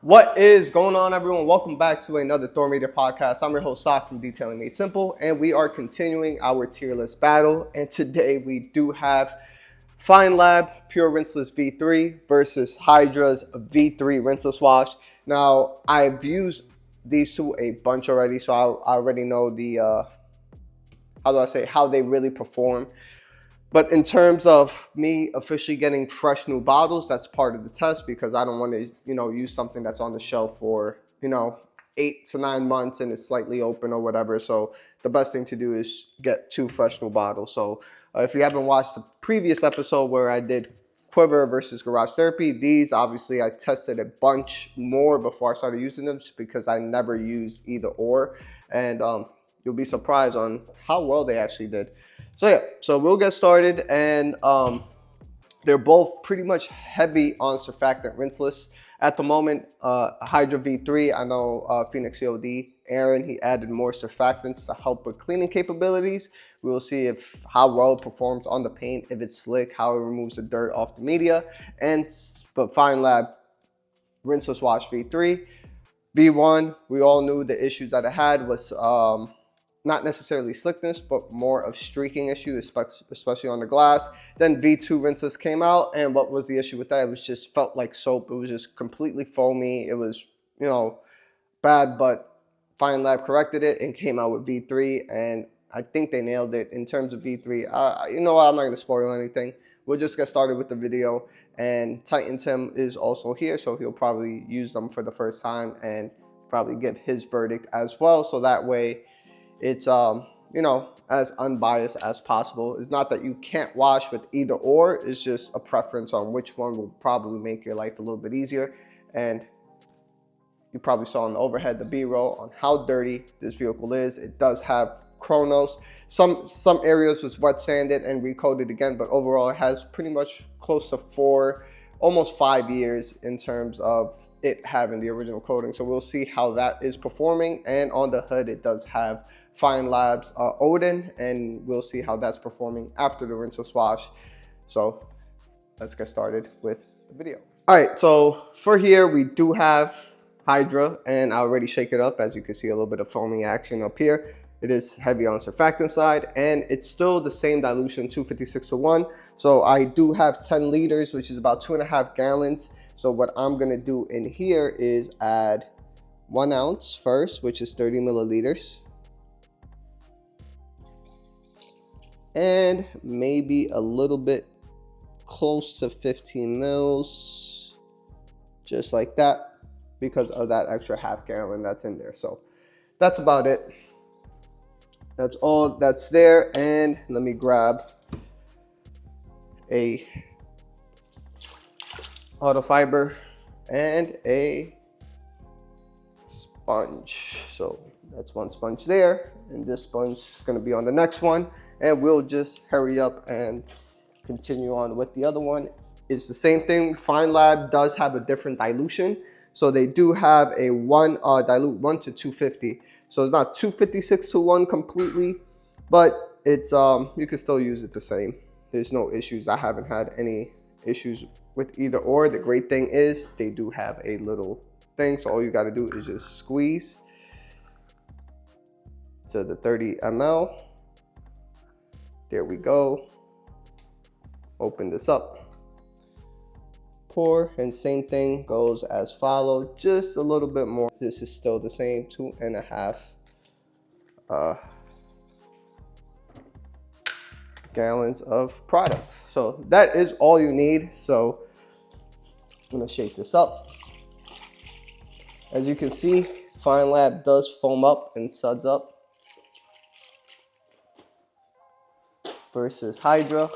What is going on, everyone? Welcome back to another Thor Media podcast. I'm your host, Sock from Detailing Made Simple, and we are continuing our tier list battle. And today we do have Feynlab Pure Rinseless V3 versus Hydra's V3 Rinseless Wash. Now, I've used these two a bunch already, so I already know the, how they really perform. But in terms of me officially getting fresh new bottles, that's part of the test because I don't want to, use something that's on the shelf for, 8 to 9 months and it's slightly open or whatever. So the best thing to do is get 2 fresh new bottles. So if you haven't watched the previous episode where I did Quiver versus Garage Therapy, these obviously I tested a bunch more before I started using them because I never used either or. And you'll be surprised on how well they actually did. So yeah, so we'll get started, and they're both pretty much heavy on surfactant rinseless. At the moment, Hydra V3, I know Phoenix COD, Aaron, he added more surfactants to help with cleaning capabilities. We will see how well it performs on the paint, if it's slick, how it removes the dirt off the media. But Feynlab Rinseless Wash V3. V1, we all knew the issues that it had was not necessarily slickness, but more of streaking issue, especially on the glass. Then V2 Rinseless came out, and what was the issue with that? It was just felt like soap. It was just completely foamy. It was, bad, but Feynlab corrected it and came out with V3, and I think they nailed it in terms of V3. You know what? I'm not going to spoil anything. We'll just get started with the video, and Titan Tim is also here, so he'll probably use them for the first time and probably give his verdict as well, so that way it's as unbiased as possible. It's not that you can't wash with either or, it's just a preference on which one will probably make your life a little bit easier. And you probably saw on the overhead the B-roll on how dirty this vehicle is. It does have Chronos. Some areas was wet sanded and recoated again, but overall it has pretty much close to 4, almost 5 years in terms of it having the original coating. So we'll see how that is performing. And on the hood it does have Feynlab's Odin, and we'll see how that's performing after the rinseless wash. So let's get started with the video. All right, so for here we do have Hydra, and I already shake it up. As you can see, a little bit of foaming action up here. It is heavy on surfactant side, and it's still the same dilution, 256:1. So I do have 10 liters, which is about 2.5 gallons. So what I'm gonna do in here is add 1 ounce first, which is 30 milliliters. And maybe a little bit close to 15 mils, just like that, because of that extra half gallon that's in there. So that's about it. That's all that's there. And let me grab a auto fiber and a sponge. So that's 1 sponge there, and this sponge is going to be on the next one. And we'll just hurry up and continue on with the other one. It's the same thing. Feynlab does have a different dilution. So they do have a dilute 1 to 250. So it's not 256:1 completely, but it's you can still use it the same. There's no issues. I haven't had any issues with either or. The great thing is they do have a little thing. So all you got to do is just squeeze to the 30 ml. There we go. Open this up. Pour, and same thing goes as follow, just a little bit more. This is still the same, 2.5 gallons of product. So that is all you need. So I'm gonna shake this up. As you can see, Feynlab does foam up and suds up versus Hydra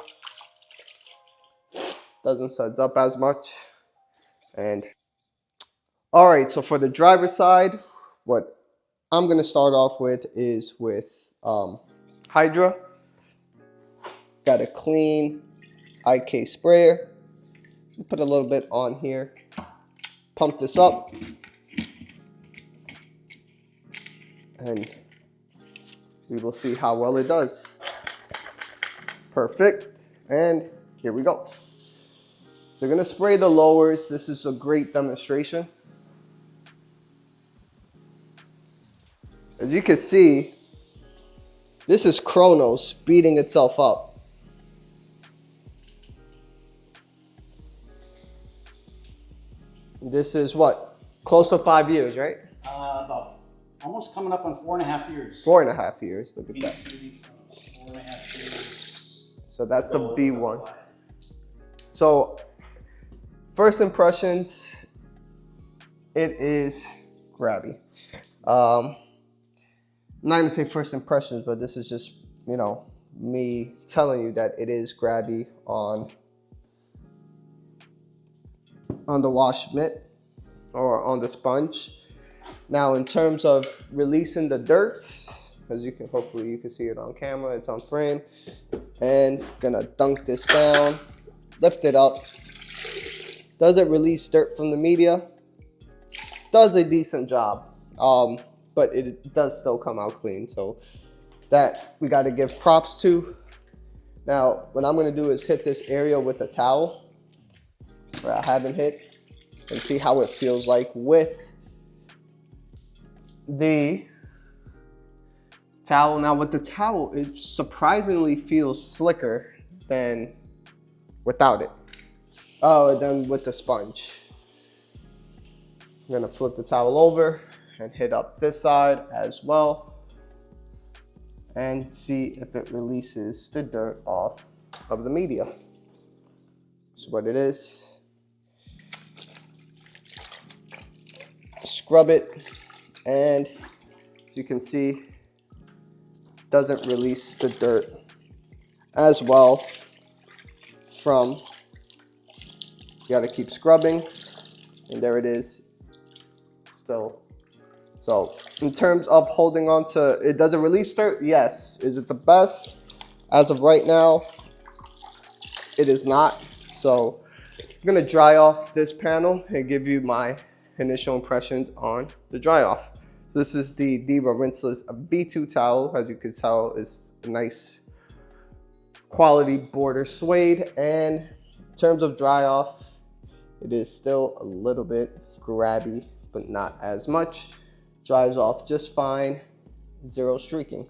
doesn't suds up as much. And all right, so for the driver's side, what I'm gonna start off with is with Hydra. Got a clean IK sprayer. Put a little bit on here. Pump this up. And we will see how well it does. Perfect. And here we go. So I'm going to spray the lowers. This is a great demonstration. As you can see, this is Chronos beating itself up. This is what? Close to 5 years, right? About almost coming up on 4.5 years. 4.5 years, look at that. 4.5 years. So that's the V1. So first impressions, it is grabby. I'm not gonna say first impressions, but this is just, you know, me telling you that it is grabby on the wash mitt or on the sponge. Now, in terms of releasing the dirt, as you can, hopefully you can see it on camera, it's on frame, and gonna dunk this down, lift it up. Does it release dirt from the media? Does a decent job, but it does still come out clean, so that we got to give props to. Now, what I'm going to do is hit this area with a towel where I haven't hit and see how it feels like with the towel. Now, with the towel, it surprisingly feels slicker than without it. Oh, then with the sponge. I'm gonna flip the towel over and hit up this side as well and see if it releases the dirt off of the media. That's what it is. Scrub it, and as you can see, doesn't release the dirt as well from, you gotta keep scrubbing, and there it is. Still. So in terms of holding on to it, does it release dirt? Yes. Is it the best? As of right now, it is not. So I'm gonna dry off this panel and give you my initial impressions on the dry off. So this is the Diva Rinseless V2 towel. As you can tell, it's a nice quality border suede, and in terms of dry off, it is still a little bit grabby, but not as much. Dries off just fine, zero streaking.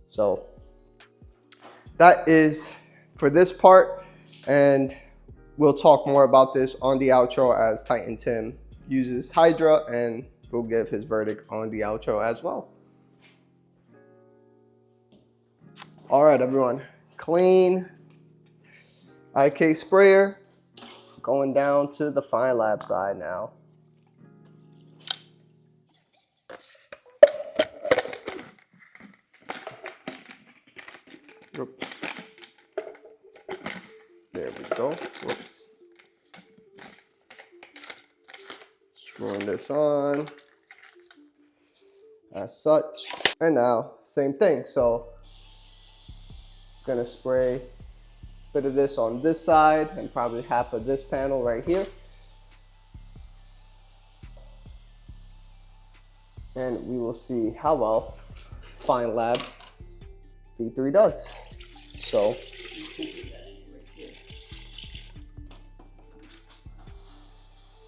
So that is for this part, and we'll talk more about this on the outro as Titan Tim uses Hydra, and we'll give his verdict on the outro as well. All right, everyone, clean IK sprayer. Going down to the Feynlab side now. There we go. Whoops. Screwing this on as such. And now, same thing. So, I'm gonna spray a bit of this on this side and probably half of this panel right here. And we will see how well Feynlab V3 does. So,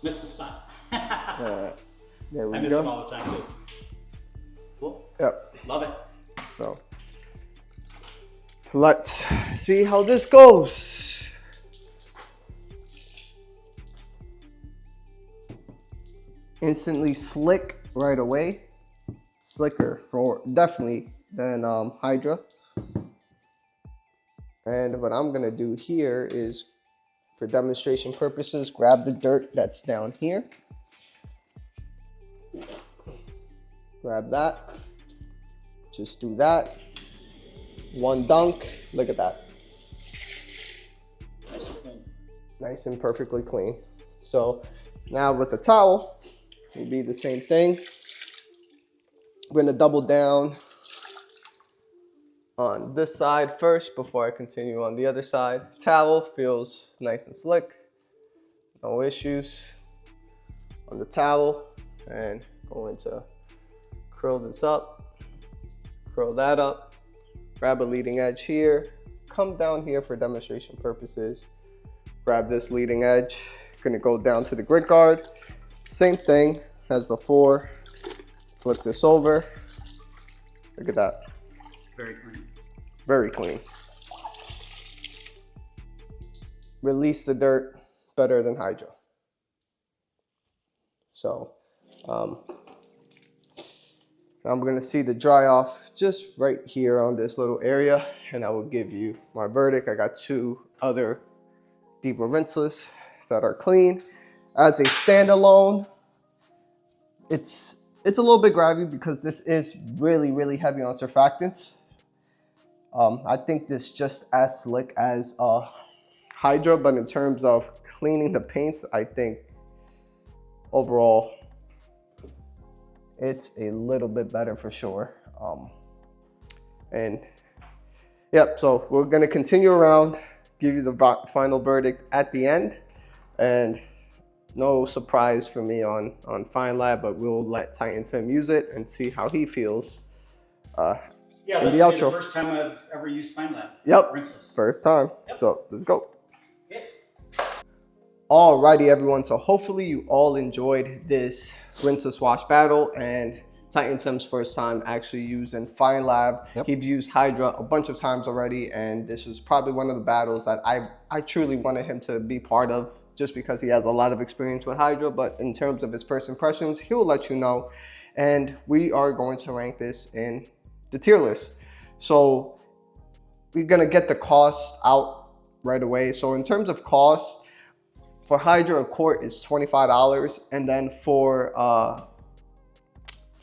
Missed the spot. there we I miss go. them all the time too. Cool. Yep. Love it. So, let's see how this goes. Instantly slick right away. Slicker for definitely than Hydra. And what I'm gonna do here is, for demonstration purposes, grab the dirt that's down here. Grab that. Just do that. One dunk. Look at that. Nice and clean. Nice and perfectly clean. So now with the towel, it'll be the same thing. I'm gonna double down on this side first before I continue on the other side. Towel feels nice and slick. No issues on the towel. And going to curl this up, curl that up, grab a leading edge here, come down here for demonstration purposes, grab this leading edge, gonna go down to the grit guard. Same thing as before, flip this over, Look at that. Very clean. Very clean. Release the dirt better than Hydra. So I'm going to see the dry off just right here on this little area, and I will give you my verdict. I got 2 other deeper rinseless that are clean. As a standalone, it's a little bit grabby because this is really, really heavy on surfactants. I think this just as slick as Hydra, but in terms of cleaning the paints, I think overall it's a little bit better for sure. And yep, so we're gonna continue around, give you the final verdict at the end, and no surprise for me on Feynlab, but we'll let Titan Tim use it and see how he feels. Yeah, in this the is the outro. first time I've ever used Feynlab. Yep, Rinseless. first time. Yep. So let's go. Okay. Alrighty, everyone. So hopefully you all enjoyed this rinseless wash battle and Titan Tim's first time actually using Feynlab. Yep. He's used Hydra a bunch of times already, and this is probably one of the battles that I truly wanted him to be part of, just because he has a lot of experience with Hydra. But in terms of his first impressions, he will let you know. And we are going to rank this in the tier list. So we're gonna get the cost out right away. So in terms of cost, for Hydra, a quart is $25, and then for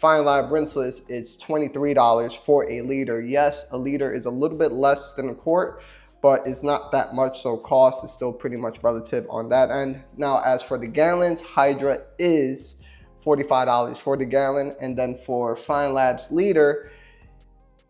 Feynlab Rinseless, it's $23 for a liter. Yes, a liter is a little bit less than a quart, but it's not that much, so cost is still pretty much relative on that end. Now, as for the gallons, Hydra is $45 for the gallon, and then for Feynlab's liter,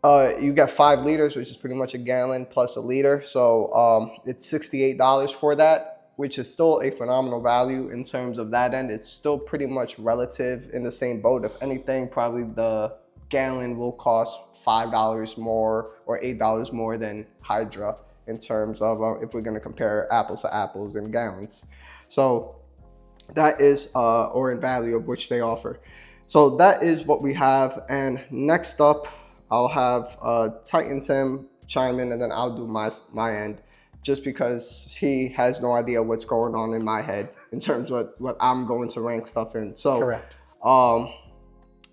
you get 5 liters, which is pretty much a gallon plus a liter. So it's $68 for that, which is still a phenomenal value in terms of that end. It's still pretty much relative in the same boat. If anything, probably the gallon will cost $5 more or $8 more than Hydra in terms of if we're gonna compare apples to apples in gallons. So that is, or in value of which they offer. So that is what we have. And next up, I'll have Titan Tim chime in, and then I'll do my end, just because he has no idea what's going on in my head in terms of what I'm going to rank stuff in. So Correct.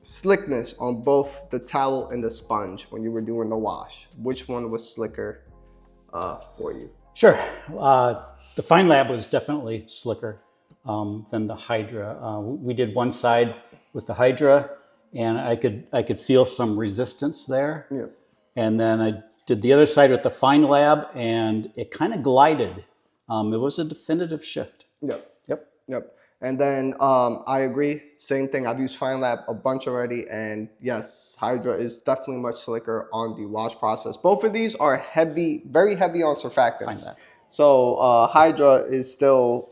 Slickness on both the towel and the sponge when you were doing the wash, which one was slicker for you? Sure. The Feynlab was definitely slicker than the Hydra. We did one side with the Hydra, and I could feel some resistance there. Yeah. And then I did the other side with the Feynlab, and it kind of glided. It was a definitive shift. Yep. Yep. Yep. And then I agree. Same thing. I've used Feynlab a bunch already, and yes, Hydra is definitely much slicker on the wash process. Both of these are heavy, very heavy on surfactants. Feynlab. So Hydra is still,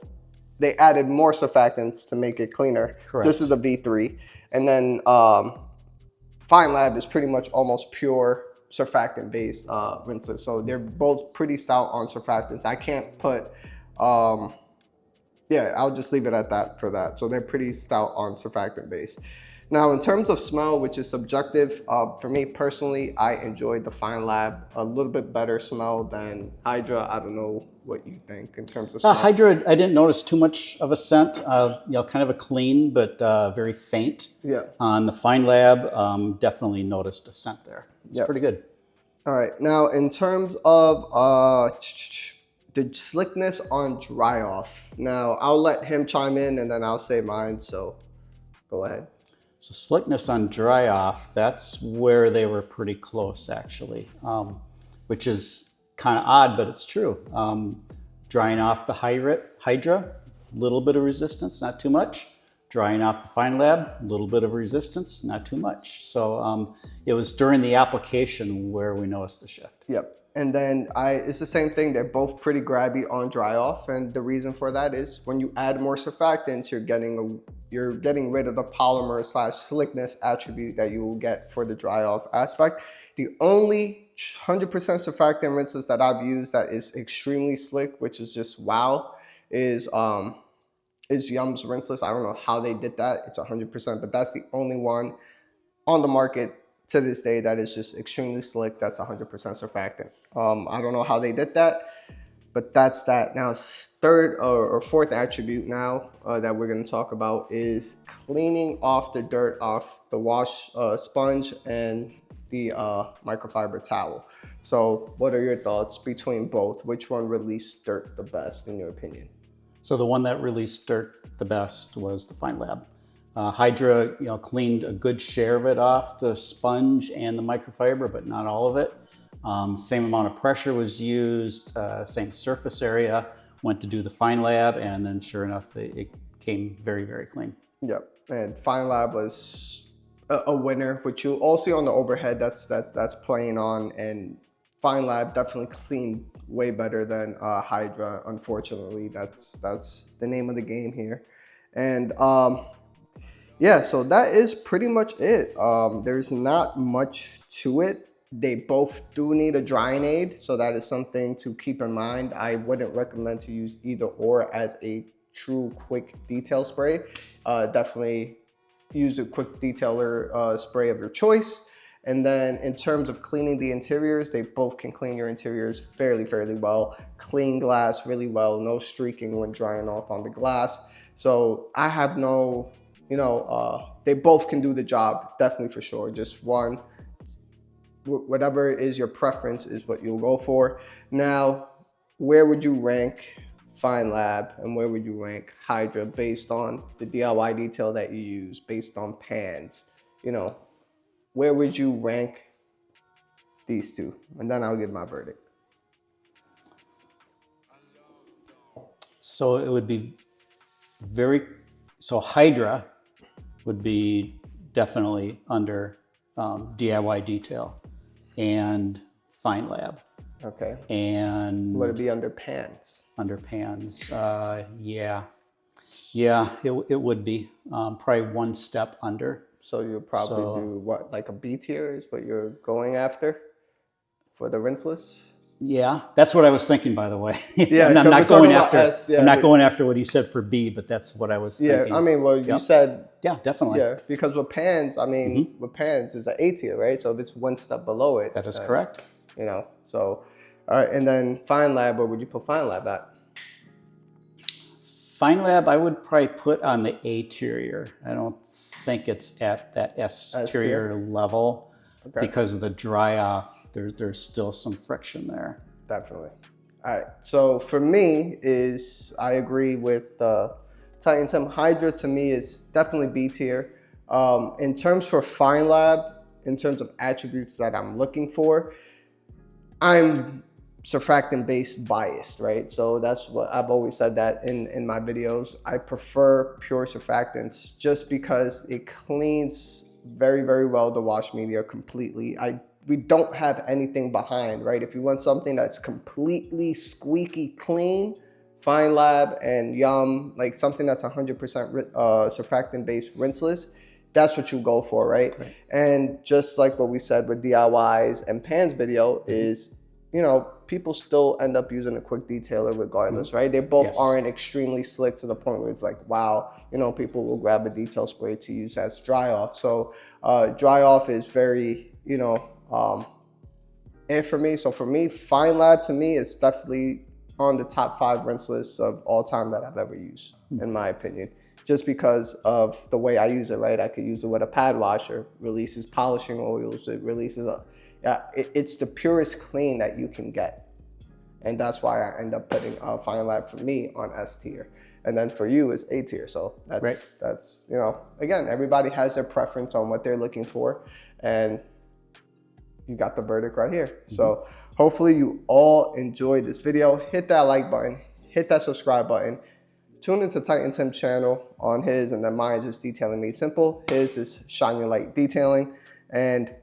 they added more surfactants to make it cleaner. Correct. This is a V3, and then Feynlab is pretty much almost pure surfactant based rinses. So they're both pretty stout on surfactants. I can't put yeah, I'll just leave it at that for that. So they're pretty stout on surfactant base. Now, in terms of smell, which is subjective, for me personally, I enjoyed the Feynlab a little bit better smell than Hydra. I don't know what you think in terms of smell. Hydra, I didn't notice too much of a scent. Kind of a clean, but very faint. Yeah. On the Feynlab, definitely noticed a scent there. It's pretty good. All right. Now, in terms of the slickness on dry off. Now, I'll let him chime in, and then I'll say mine. So, go ahead. So slickness on dry off, that's where they were pretty close actually, which is kind of odd, but it's true. Drying off the Hydra, a little bit of resistance, not too much. Drying off the Feynlab, a little bit of resistance, not too much. So it was during the application where we noticed the shift. Yep. And then it's the same thing. They're both pretty grabby on dry off. And the reason for that is when you add more surfactants, you're getting rid of the polymer / slickness attribute that you will get for the dry off aspect. The only 100% surfactant rinses that I've used that is extremely slick, which is just wow, is Yum's Rinseless. I don't know how they did that. It's 100%, but that's the only one on the market to this day, that is just extremely slick. That's 100% surfactant. I don't know how they did that, but that's that. Now, third or fourth attribute now that we're going to talk about is cleaning off the dirt off the wash sponge and the microfiber towel. So what are your thoughts between both? Which one released dirt the best in your opinion? So the one that released dirt the best was the Feynlab. Hydra, cleaned a good share of it off the sponge and the microfiber, but not all of it. Same amount of pressure was used, same surface area, went to do the Feynlab, and then sure enough, it came very, very clean. Yep, and Feynlab was a winner, which you all see on the overhead that's playing on, and Feynlab definitely cleaned way better than Hydra. Unfortunately, that's the name of the game here. And yeah, so that is pretty much it. There's not much to it. They both do need a drying aid, so that is something to keep in mind. I wouldn't recommend to use either or as a true quick detail spray. Definitely use a quick detailer spray of your choice. And then in terms of cleaning the interiors, they both can clean your interiors fairly well. Clean glass really well, no streaking when drying off on the glass. So I have no, they both can do the job, definitely for sure. Just one, whatever is your preference is what you'll go for. Now, where would you rank Feynlab and where would you rank Hydra based on the DIY detail that you use, based on pans, where would you rank these two? And then I'll give my verdict. So it would be so Hydra would be definitely under DIY detail and Feynlab. Okay. And would it be under pans? Under pans, yeah, it would be probably one step under. So you'll probably do what, like a B tier is what you're going after for the Rinseless? Yeah, that's what I was thinking, by the way. Yeah, I'm not going after. S, yeah, I'm not going after what he said for B, but that's what I was thinking. Yeah, I mean, well, you said. Yeah, definitely. Yeah, because with pans, I mean, with pans is an A tier, right? So if it's one step below it. That is correct. So, all right, and then Feynlab, where would you put Feynlab at? Feynlab, I would probably put on the A tier. I don't think it's at that S tier level because of the dry off. There's still some friction there. Definitely. All right. So for me I agree with Titan Tim. Hydra to me is definitely B tier. In terms for Feynlab, in terms of attributes that I'm looking for, I'm surfactant based biased, right? So that's what I've always said that in my videos. I prefer pure surfactants just because it cleans very well the wash media completely. We don't have anything behind, right? If you want something that's completely squeaky clean, Feynlab and Yum, like something that's 100% surfactant based Rinseless, that's what you go for, right? And just like what we said with DIYs and pans video is, people still end up using a quick detailer regardless, right? They both aren't extremely slick to the point where it's like, wow, people will grab a detail spray to use as dry off. So dry off is very, and for me, Feynlab to me is definitely on the top 5 Rinseless of all time that I've ever used, in my opinion. Just because of the way I use it, right? I could use it with a pad washer, releases polishing oils, it releases it's the purest clean that you can get. And that's why I end up putting Feynlab for me on S tier. And then for you is A tier. So that's again, everybody has their preference on what they're looking for. And you got the verdict right here. So hopefully you all enjoyed this video. Hit that like button, hit that subscribe button. Tune into Titan Tim's channel on his, and then mine is Detailing Made Simple. His is Shine Your Light Detailing. And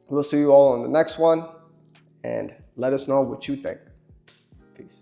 we'll see you all on the next one. And let us know what you think. Peace.